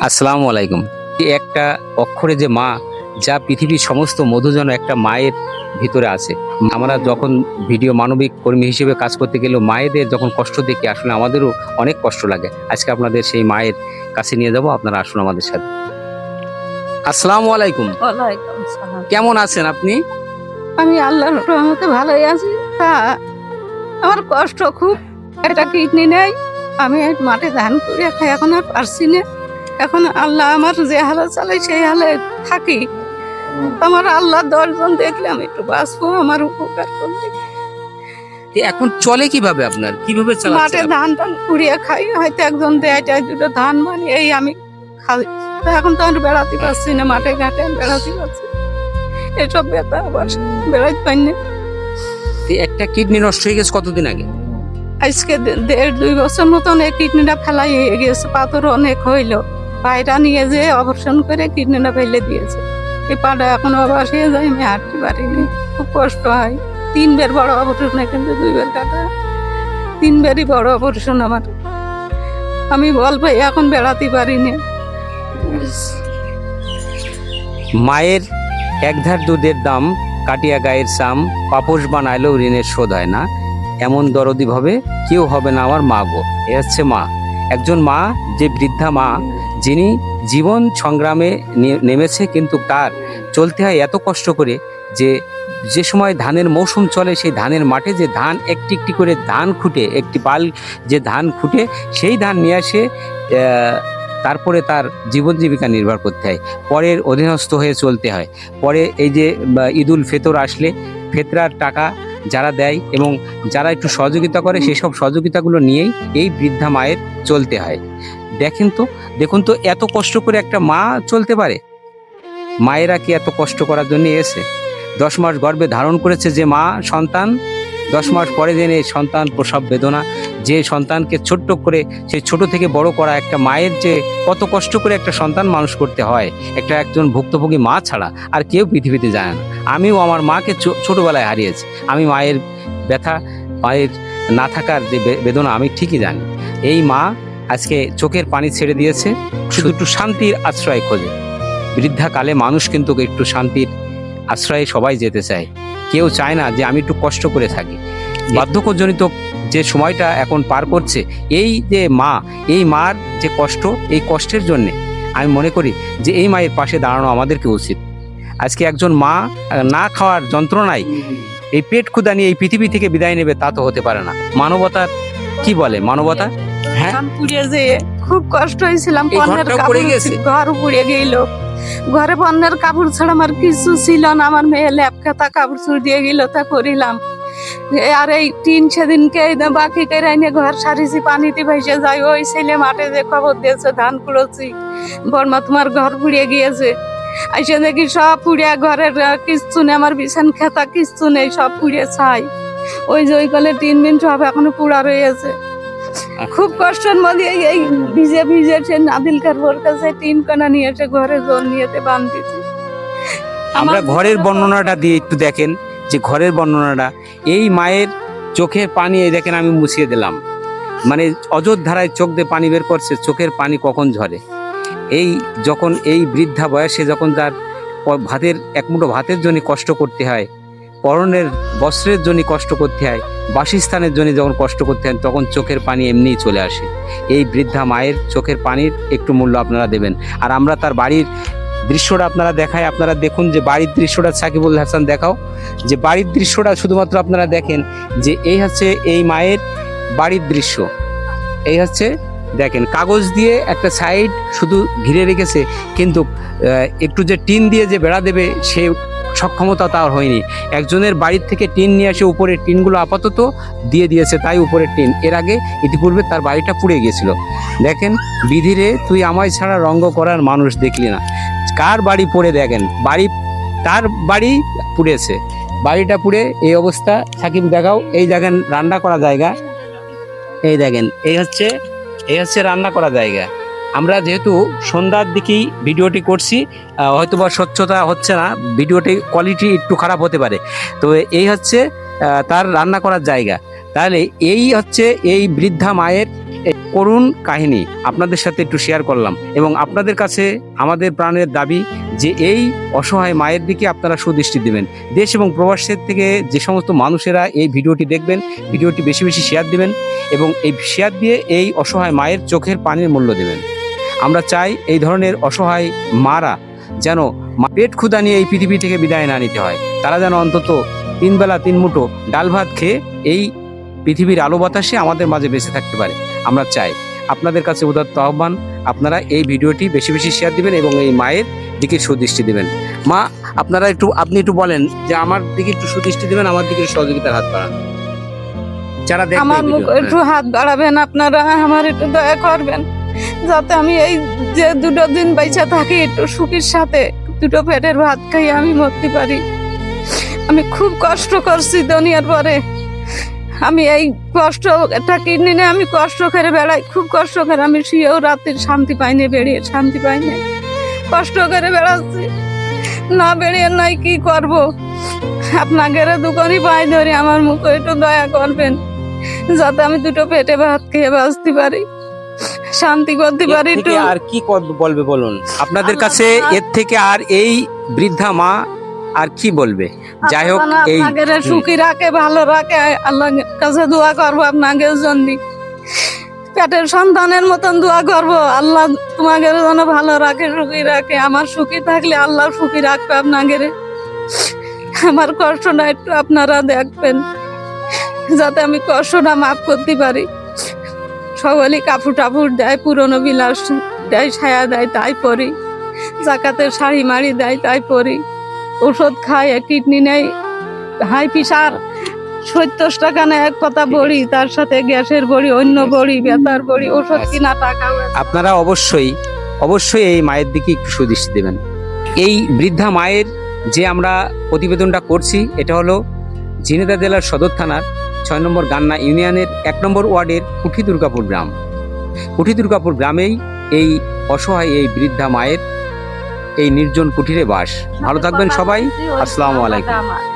আসসালামু আলাইকুম। এই একটা অক্ষরে যে মা, যা পৃথিবীর সমস্ত মধু যেন একটা মায়ের ভিতরে আছে। আমরা যখন ভিডিও মানবিক কর্মী হিসেবে কাজ করতে গেলেও মায়েদের যখন কষ্ট দেখি আসলে আমাদেরও অনেক কষ্ট লাগে। আজকে আপনাদের সেই মায়ের কাছে নিয়ে যাব, আপনারা আসুন আমাদের সাথে। আসসালামু আলাইকুম। ওয়ালাইকুম সালাম। কেমন আছেন আপনি? আমি আল্লাহর রহমতে ভালোই আছি। তা আমার কষ্ট খুব, একটা কিডনি নেই, আমি এই মাঠে ধান করে খাই, এখন আর পারছি না। এখন আল্লাহ আমার যে হালে চালাই সেই হালে থাকি। আমার আল্লাহ 10 জন দেখলে আমি একটু বাঁচবো, আমার উপকার করলে। এখন চলে কিভাবে, আপনার কিভাবে মাঠে চালাচ্ছেন? ধান টান কুড়িয়ে খাই, হয়তো একজন দেয় দুটো ধান মানে এই আমি খাই। তা এখন তো আর বেড়াতে পারছি না, মাঠে ঘাটে আর বেড়াতে পারছি না। এসব ব্যথা আবার বেড়াইতে পারি না। একটা কিডনি নষ্ট হয়ে গেছে কতদিন আগে? আজকে 1.5-2 বছর মতন এই কিডনিটা ফেলাই হয়ে গেছে, পাথর অনেক হইলো, বাইরা নিয়ে যে অপারেশন করে কিডনিটা ফেলে দিয়েছে। এই পাটা এখনো আবার হয়ে যায়, আমি হাঁটতে পারিনি, খুব কষ্ট হয়। 3 বার বড় অপারেশন, কিন্তু 2 বার কাটা, 3 বারই বড় অপারেশন আমার। আমি বলবো এখন বেড়াতে পারিনি। মায়ের একধার দুধের দাম কাটিয়া গায়ের সাম, পাপোশ বানাইলেও ঋণের শোধ হয় না, এমন দরদি ভাবে কেউ হবে না আমার মা গো। এ হচ্ছে মা, একজন মা, যে বৃদ্ধা মা, যিনি জীবন সংগ্রামে নেমেছে, কিন্তু তার চলতে হয় এত কষ্ট করে যে যে সময় ধানের মৌসুম চলে সেই ধানের মাঠে যে ধান একটি একটি করে ধান খুঁটে, একটি বাল যে ধান খুঁটে সেই ধান নিয়ে আসে, তারপরে তার জীবন জীবিকা নির্ভর করতে হয়, পরের অধীনস্থ হয়ে চলতে হয়। পরে এই যে ঈদুল ফিতর আসলে ফেতরার টাকা যারা দেয় এবং যারা একটু সহযোগিতা করে, সেসব সহযোগিতাগুলো নিয়েই এই বৃদ্ধা মায়ের চলতে হয়। দেখুন তো এত কষ্ট করে একটা মা চলতে পারে? মায়েরা কি এত কষ্ট করার জন্য এসে 10 মাস গর্ভে ধারণ করেছে যে মা সন্তান, 10 মাস পরে জেনে সন্তান প্রসব বেদনা, যে সন্তানকে ছোট্ট করে সেই ছোট থেকে বড় করা একটা মায়ের যে কত কষ্ট করে একটা সন্তান মানুষ করতে হয়, একজন ভুক্তভোগী মা ছাড়া আর কেউ পৃথিবীতে জানে না। আমিও আমার মাকে ছোটবেলায় হারিয়েছি। আমি মায়ের ব্যথা, মায়ের না থাকার যে বেদনা আমি ঠিকই জানি। এই মা আজকে চোখের পানি ছেড়ে দিয়েছে, শুধু একটু শান্তির আশ্রয় খোঁজে। বৃদ্ধাকালে মানুষ কিন্তু একটু শান্তির আশ্রয়ে সবাই যেতে চায়, কেউ চায় না যে আমি একটু কষ্ট করে থাকি। বার্ধক্যজনিত যে সময়টা এখন পার করছে এই যে মা, এই মার যে কষ্ট, এই কষ্টের জন্যে আমি মনে করি যে এই মায়ের পাশে দাঁড়ানো আমাদেরকে উচিত। আজকে একজন মা না খাওয়ার যন্ত্রণায় এই পেট ক্ষুধা নিয়ে এই পৃথিবী থেকে বিদায় নেবে, তা তো হতে পারে না। মানবতার কি বলে, মানবতা? হ্যাঁ, পুড়িয়ে যে খুব কষ্ট হয়েছিলাম, এই পণ্যের ঘরটাও কাপড় পড়ে গেছে? ঘর পুড়িয়ে গেল, ঘরে পণ্যের কাপড় ছাড়া আমার কিছু ছিল না। আমার মেয়ে ল্যাপ খাতা কাপড় চুড় দিয়ে গেল, তা করিলাম। আর এই টিন সেদিনকে বাকি কেরাইনে ঘর সারিছি, পানিতে ভেসে যায়। ওই ছেলে মাঠে যে খবর দিয়েছে ধান কুড়োচ্ছি, বর্মা তোমার ঘর পুড়িয়ে গিয়েছে। এসে দেখি সব পুড়িয়ে, ঘরের কিচ্ছু নেই, আমার বিছান খাতা কিচ্ছু নেই, সব পুড়িয়ে ছাই। ওই যে ওই কলে টিন মিন সব এখনো পুড়া রয়েছে। খুব কষ্টের মধ্যে এই ভিজে ভিজে সে নাদিল কারবোর কাছে টিন কানা নিয়ে এসে ঘরে জল নিয়েতে বাঁধতেছি। আমরা ঘরের বর্ণনাটা দিয়ে একটু দেখেন, যে ঘরের বর্ণনাটা, এই মায়ের চোখের পানি এই দেখেন আমি মুছিয়ে দিলাম, মানে অযোধ্যারায় চোখ দিয়ে পানি বের করছে, চোখের পানি কখন ঝরে। এই যখন এই বৃদ্ধা বয়সে যখন তার ভাতের এক মুঠো ভাতের জন্য কষ্ট করতে হয়, পরনের বস্ত্রের জন্য কষ্ট করতে হয়, বাসস্থানের জন্য যখন কষ্ট করতে হয়, তখন চোখের পানি এমনিই চলে আসে। এই বৃদ্ধা মায়ের চোখের পানির একটু মূল্য আপনারা দেবেন। আর আমরা তার বাড়ির দৃশ্যটা আপনারা দেখায়, আপনারা দেখুন যে বাড়ির দৃশ্যটা, সাকিবুল হাসান দেখাও যে বাড়ির দৃশ্যটা, শুধুমাত্র আপনারা দেখেন যে এই হচ্ছে এই মায়ের বাড়ির দৃশ্য। এই হচ্ছে দেখেন, কাগজ দিয়ে একটা সাইড শুধু ঘিরে রেখেছে, কিন্তু একটু যে টিন দিয়ে যে বেড়া দেবে সে সক্ষমতা তার হয়নি। একজনের বাড়ির থেকে টিন নিয়ে আসে, উপরের টিনগুলো আপাতত দিয়ে দিয়েছে, তাই উপরের টিন। এর আগে ইতিপূর্বে তার বাড়িটা পুড়ে গিয়েছিল। দেখেন, বিধিরে তুই আমায় ছাড়া রঙ্গ করার মানুষ দেখলি না। কার বাড়ি পড়ে দেখেন, তার বাড়ি পুড়েছে, বাড়িটা পুড়ে এই অবস্থা। সাকিব দেখাও, এই দেখেন রান্না করা জায়গা, এই দেখেন এই হচ্ছে রান্না করা জায়গা। আমরা যেহেতু সন্ধ্যার দিকেই ভিডিওটি করছি, হয়তোবা স্বচ্ছতা হচ্ছে না, ভিডিওটি কোয়ালিটি একটু খারাপ হতে পারে। তো এই হচ্ছে তার রান্না করার জায়গা। তাহলে এই হচ্ছে এই বৃদ্ধা মায়ের করুণ কাহিনী আপনাদের সাথে একটু শেয়ার করলাম এবং আপনাদের কাছে আমাদের প্রাণের দাবি যে এই অসহায় মায়ের দিকে আপনারা সুদৃষ্টি দেবেন। দেশ এবং প্রবাসের থেকে যে সমস্ত মানুষেরা এই ভিডিওটি দেখবেন, ভিডিওটি বেশি বেশি শেয়ার দিবেন এবং এই শেয়ার দিয়ে এই অসহায় মায়ের চোখের পানির মূল্য দেবেন। আমরা চাই এই ধরনের অসহায় মারা যেন পেট ক্ষুধা নিয়ে এই পৃথিবী থেকে বিদায় না নিতে হয়। তারা যেন অন্তত 3 বেলা 3 মুঠো ডাল ভাত খেয়ে এই পৃথিবীর আলো বাতাসে আমাদের মাঝে বেঁচে থাকতে পারে। আমরা চাই আপনাদের কাছে উদাত্ত আহ্বান, আপনারা এই ভিডিওটি বেশি বেশি শেয়ার দিবেন এবং এই মায়ের দিকে সুদৃষ্টি দেবেন। মা, আপনি একটু বলেন যে আমার দিকে একটু সুদৃষ্টি দেবেন, আমার দিকে সহযোগিতার হাত বাড়ান। যারা দেখবে আমার মুখ একটু হাত বাড়াবেন, আপনারা আমার একটু দয়া করবেন যাতে আমি এই যে 2 দিন বাইচা থাকি একটু সুখের সাথে 2 পেটের ভাত খাই আমি মরতে পারি। আমি খুব কষ্ট করছি দুনিয়ার পরে, আমি এই কষ্ট একটা কিডনি নিয়ে আমি কষ্ট করে বেড়াই, খুব কষ্ট করে। আমি শুয়েও রাত্রির শান্তি পাইনি, বেরিয়ে শান্তি পাইনি, কষ্ট করে বেড়াচ্ছি, না বেরিয়ে নাই কি করব। আপনাদের দোকানই পাই ধরে আমার মুখে একটু দয়া করবেন যাতে আমি 2 পেটে ভাত খেয়ে বাঁচতে পারি, শান্তি করতে পারি একটু। আর কি বলবে বলুন, আপনাদের কাছে এর থেকে আর এই বৃদ্ধা মা আর কি বলবে? যাই হোক, এই আপনাদের সুখী রাখে, ভালো রাখে, আল্লাহর কাছে দোয়া করবো আপনাদের জন্য, পেটের সন্তানের মতন দোয়া করবো আল্লাহ তোমাদের জন্য ভালো রাখে, সুখী রাখে। আমার সুখী থাকলে আল্লাহ সুখী রাখবে আপনাদের। আমার কষ্টটা একটু আপনারা দেখবেন যাতে আমি কষ্টটা মাফ করতে পারি। সকলেই কাপড় টাপড় দেয়, পুরনো বিলাস দেয়, ছায়া দেয়, তাই পরি। জাকাতের শাড়ি মাড়ি দেয়, তাই পরি। ওষুধ খাই, কিডনি নেই, হাই প্রেশার 70 টাকা না এক কথা বড়ি, তার সাথে গ্যাসের বড়ি, অন্য বড়ি, ব্যথার বড়ি, ওষুধ কিনা টাকা। আপনারা অবশ্যই এই মায়ের দিকে একটু সুদৃষ্টি দেবেন। এই বৃদ্ধা মায়ের যে আমরা প্রতিবেদনটা করছি, এটা হলো ঝিনাইদহ জেলার সদর থানার 6 নম্বর গান্না ইউনিয়নের 1 নম্বর ওয়ার্ডের কুঠি দুর্গাপুর গ্রাম। কুঠি দুর্গাপুর গ্রামেই এই অসহায় এই বৃদ্ধা মায়ের এই নির্জন কুঠিরে বাস। ভালো থাকবেন সবাই। আসসালামু আলাইকুম।